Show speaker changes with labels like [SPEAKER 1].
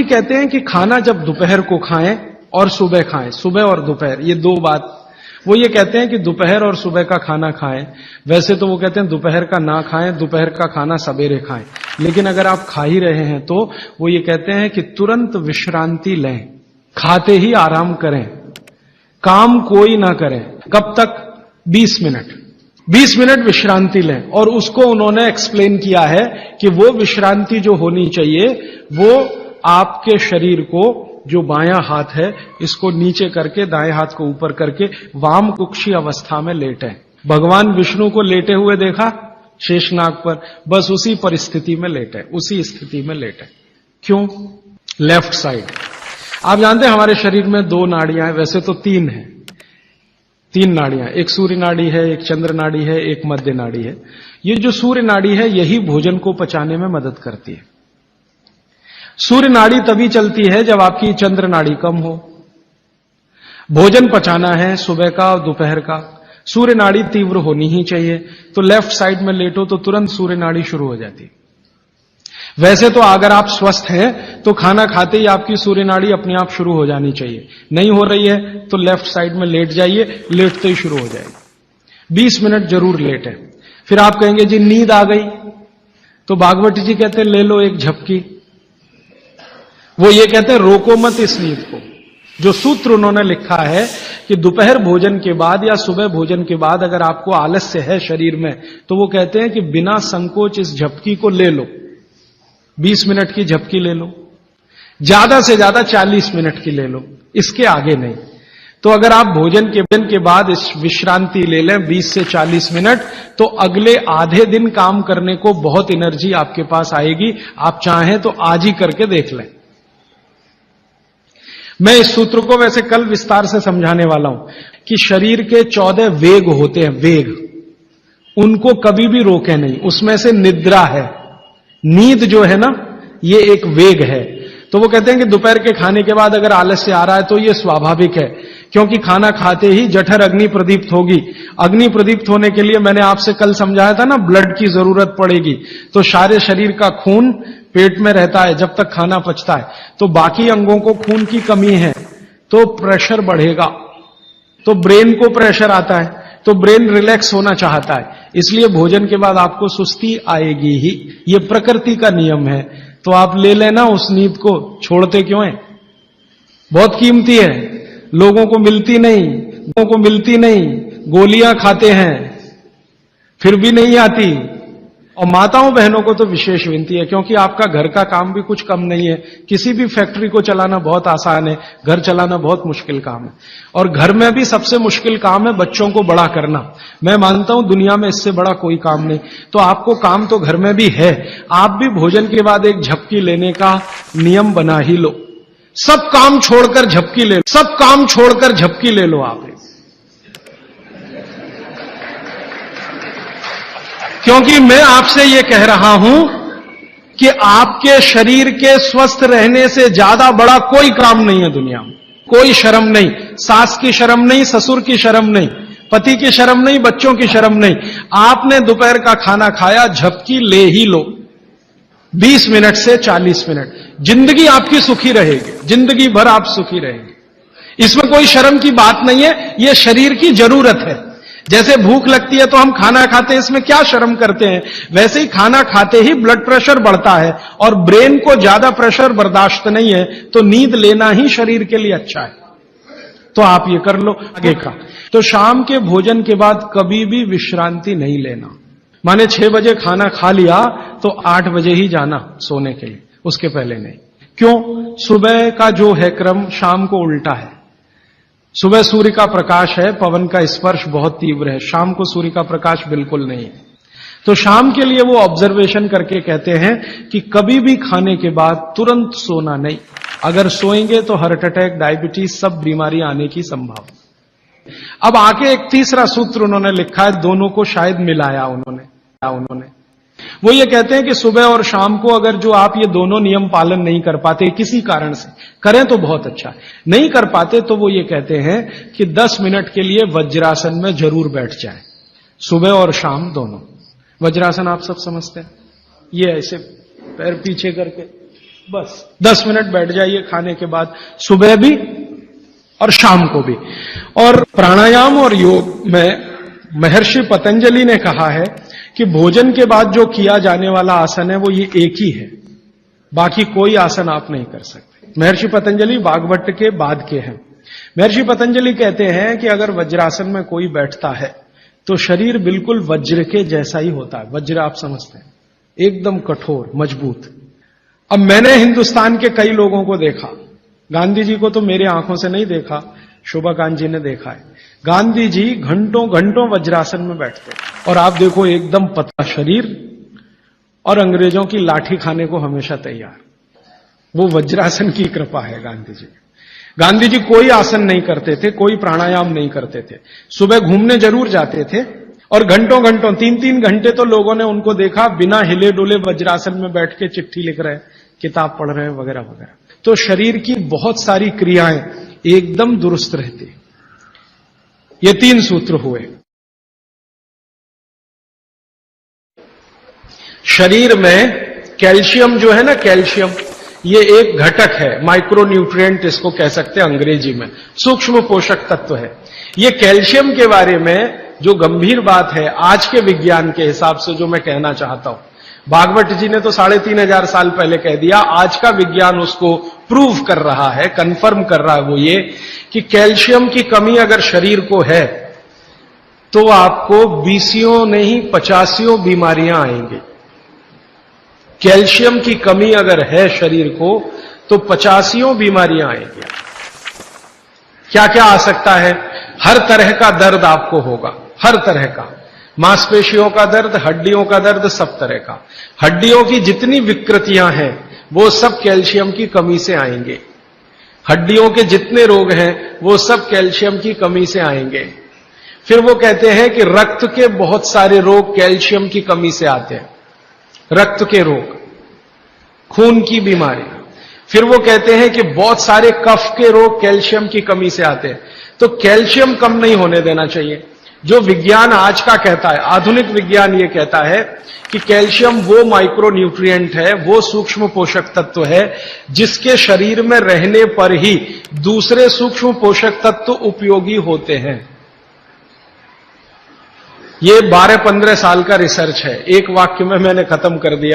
[SPEAKER 1] जी कहते हैं कि खाना जब दोपहर को खाएं और सुबह खाएं, सुबह और दोपहर, ये दो बात। वो ये कहते हैं कि दोपहर और सुबह का खाना खाएं। वैसे तो वो कहते हैं दोपहर का ना खाएं, दोपहर का खाना सवेरे खाएं। लेकिन अगर आप खा ही रहे हैं तो वो ये कहते हैं कि तुरंत विश्रांति लें, खाते ही आराम करें, काम कोई ना करें। कब तक? 20 मिनट। 20 मिनट विश्रांति लें। और उसको उन्होंने एक्सप्लेन किया है कि वो विश्रांति जो होनी चाहिए वो आपके शरीर को, जो बायां हाथ है इसको नीचे करके दाएं हाथ को ऊपर करके वाम कुक्षी अवस्था में लेटें। भगवान विष्णु को लेटे हुए देखा शेषनाग पर, बस उसी परिस्थिति में लेटें, उसी स्थिति में लेटें। क्यों? Left side. आप जानते हैं हमारे शरीर में 2 नाड़ियां हैं, वैसे तो 3 हैं, 3 नाड़ियां, एक सूर्य नाड़ी है, एक चंद्र नाड़ी है, एक मध्य नाड़ी है। ये जो सूर्य नाड़ी है यही भोजन को पचाने में मदद करती है। सूर्य नाड़ी तभी चलती है जब आपकी चंद्र नाड़ी कम हो। भोजन पचाना है सुबह का और दोपहर का, सूर्य नाड़ी तीव्र होनी ही चाहिए। तो लेफ्ट साइड में लेटो तो तुरंत सूर्य नाड़ी शुरू हो जाती है। वैसे तो अगर आप स्वस्थ हैं तो खाना खाते ही आपकी सूर्य नाड़ी अपने आप शुरू हो जानी चाहिए। नहीं हो रही है तो लेफ्ट साइड में लेट जाइए, लेटते ही शुरू हो जाएगी। 20 मिनट जरूर लेटें। फिर आप कहेंगे जी नींद आ गई, तो भागवती जी कहते हैं ले लो एक झपकी। वो ये कहते हैं रोको मत इस नींद को। जो सूत्र उन्होंने लिखा है कि दोपहर भोजन के बाद या सुबह भोजन के बाद अगर आपको आलस्य है शरीर में, तो वो कहते हैं कि बिना संकोच इस झपकी को ले लो। 20 मिनट की झपकी ले लो, ज्यादा से ज्यादा 40 मिनट की ले लो, इसके आगे नहीं। तो अगर आप भोजन के बाद इस विश्रांति ले लें 20 से 40 मिनट, तो अगले आधे दिन काम करने को बहुत एनर्जी आपके पास आएगी। आप चाहें तो आज ही करके देख लें। मैं इस सूत्र को वैसे कल विस्तार से समझाने वाला हूं कि शरीर के 14 वेग होते हैं, वेग, उनको कभी भी रोके नहीं। उसमें से निद्रा है, नींद जो है ना, ये एक वेग है। तो वो कहते हैं कि दोपहर के खाने के बाद अगर आलस्य आ रहा है तो ये स्वाभाविक है, क्योंकि खाना खाते ही जठर अग्नि प्रदीप्त होगी। अग्नि प्रदीप्त होने के लिए मैंने आपसे कल समझाया था ना, ब्लड की जरूरत पड़ेगी। तो सारे शरीर का खून पेट में रहता है जब तक खाना पचता है। तो बाकी अंगों को खून की कमी है तो प्रेशर बढ़ेगा, तो ब्रेन को प्रेशर आता है, तो ब्रेन रिलैक्स होना चाहता है, इसलिए भोजन के बाद आपको सुस्ती आएगी ही। ये प्रकृति का नियम है। तो आप ले लेना उस नींद को, छोड़ते क्यों हैं? बहुत कीमती है, लोगों को मिलती नहीं। गोलियां खाते हैं फिर भी नहीं आती। और माताओं बहनों को तो विशेष विनती है, क्योंकि आपका घर का काम भी कुछ कम नहीं है। किसी भी फैक्ट्री को चलाना बहुत आसान है, घर चलाना बहुत मुश्किल काम है। और घर में भी सबसे मुश्किल काम है बच्चों को बड़ा करना। मैं मानता हूं दुनिया में इससे बड़ा कोई काम नहीं। तो आपको काम तो घर में भी है, आप भी भोजन के बाद एक झपकी लेने का नियम बना ही लो। सब काम छोड़कर झपकी ले लो, सब काम छोड़कर झपकी ले लो आप। क्योंकि मैं आपसे यह कह रहा हूं कि आपके शरीर के स्वस्थ रहने से ज्यादा बड़ा कोई काम नहीं है दुनिया में। कोई शर्म नहीं, सास की शर्म नहीं, ससुर की शर्म नहीं, पति की शर्म नहीं, बच्चों की शर्म नहीं। आपने दोपहर का खाना खाया, झपकी ले ही लो 20 मिनट से 40 मिनट। जिंदगी आपकी सुखी रहेगी, जिंदगी भर आप सुखी रहेंगे। इसमें कोई शर्म की बात नहीं है, यह शरीर की जरूरत है। जैसे भूख लगती है तो हम खाना खाते हैं, इसमें क्या शर्म करते हैं? वैसे ही खाना खाते ही ब्लड प्रेशर बढ़ता है और ब्रेन को ज्यादा प्रेशर बर्दाश्त नहीं है, तो नींद लेना ही शरीर के लिए अच्छा है। तो आप ये कर लो आगे का। तो शाम के भोजन के बाद कभी भी विश्रांति नहीं लेना। माने 6 बजे खाना खा लिया तो 8 बजे ही जाना सोने के लिए, उसके पहले नहीं। क्यों? सुबह का जो है क्रम शाम को उल्टा है। सुबह सूर्य का प्रकाश है, पवन का स्पर्श बहुत तीव्र है, शाम को सूर्य का प्रकाश बिल्कुल नहीं है। तो शाम के लिए वो ऑब्जर्वेशन करके कहते हैं कि कभी भी खाने के बाद तुरंत सोना नहीं। अगर सोएंगे तो हार्ट अटैक, डायबिटीज, सब बीमारी आने की संभावना। अब आके एक तीसरा सूत्र उन्होंने लिखा है, दोनों को शायद मिलाया उन्होंने। वो ये कहते हैं कि सुबह और शाम को अगर जो आप ये दोनों नियम पालन नहीं कर पाते किसी कारण से, करें तो बहुत अच्छा है, नहीं कर पाते तो वो ये कहते हैं कि 10 मिनट के लिए वज्रासन में जरूर बैठ जाए, सुबह और शाम दोनों। वज्रासन आप सब समझते हैं, ये ऐसे पैर पीछे करके बस 10 मिनट बैठ जाइए खाने के बाद, सुबह भी और शाम को भी। और प्राणायाम और योग में महर्षि पतंजलि ने कहा है कि भोजन के बाद जो किया जाने वाला आसन है वो ये एक ही है, बाकी कोई आसन आप नहीं कर सकते। महर्षि पतंजलि वाग्भट के बाद के हैं। महर्षि पतंजलि कहते हैं कि अगर वज्रासन में कोई बैठता है तो शरीर बिल्कुल वज्र के जैसा ही होता है। वज्र आप समझते हैं, एकदम कठोर मजबूत। अब मैंने हिंदुस्तान के कई लोगों को देखा, गांधी जी को तो मेरी आंखों से नहीं देखा, शोभाकांत जी ने देखा है। गांधी जी घंटों घंटों वज्रासन में बैठते और आप देखो एकदम पतला शरीर और अंग्रेजों की लाठी खाने को हमेशा तैयार। वो वज्रासन की कृपा है गांधी जी। गांधी जी कोई आसन नहीं करते थे, कोई प्राणायाम नहीं करते थे। सुबह घूमने जरूर जाते थे और घंटों घंटों 3-3 घंटे तो लोगों ने उनको देखा बिना हिले डुले वज्रासन में बैठ के चिट्ठी लिख रहे, किताब पढ़ रहे वगैरह वगैरह। तो शरीर की बहुत सारी क्रियाएं एकदम दुरुस्त रहती। ये 3 सूत्र हुए। शरीर में कैल्शियम जो है ना, कैल्शियम ये एक घटक है, माइक्रो न्यूट्रिएंट इसको कह सकते हैं अंग्रेजी में, सूक्ष्म पोषक तत्व है। ये कैल्शियम के बारे में जो गंभीर बात है आज के विज्ञान के हिसाब से जो मैं कहना चाहता हूं, भागवत जी ने तो 3500 साल पहले कह दिया, आज का विज्ञान उसको प्रूव कर रहा है, कंफर्म कर रहा है। वो ये कि कैल्शियम की कमी अगर शरीर को है तो आपको 20 नहीं 50 बीमारियां आएंगी। कैल्शियम की कमी अगर है शरीर को तो 50 बीमारियां आएंगी। क्या क्या आ सकता है? हर तरह का दर्द आपको होगा, हर तरह का, मांसपेशियों का दर्द, हड्डियों का दर्द, सब तरह का। हड्डियों की जितनी विकृतियां हैं वो सब कैल्शियम की कमी से आएंगे। हड्डियों के जितने रोग हैं वो सब कैल्शियम की कमी से आएंगे। फिर वो कहते हैं कि रक्त के बहुत सारे रोग कैल्शियम की कमी से आते हैं, रक्त के रोग, खून की बीमारी। फिर वो कहते हैं कि बहुत सारे कफ के रोग कैल्शियम की कमी से आते हैं। तो कैल्शियम कम नहीं होने देना चाहिए। जो विज्ञान आज का कहता है, आधुनिक विज्ञान ये कहता है कि कैल्शियम वो माइक्रो न्यूट्रिएंट है, वो सूक्ष्म पोषक तत्व है जिसके शरीर में रहने पर ही दूसरे सूक्ष्म पोषक तत्व उपयोगी होते हैं। ये 12-15 साल का रिसर्च है, एक वाक्य में मैंने खत्म कर दिया।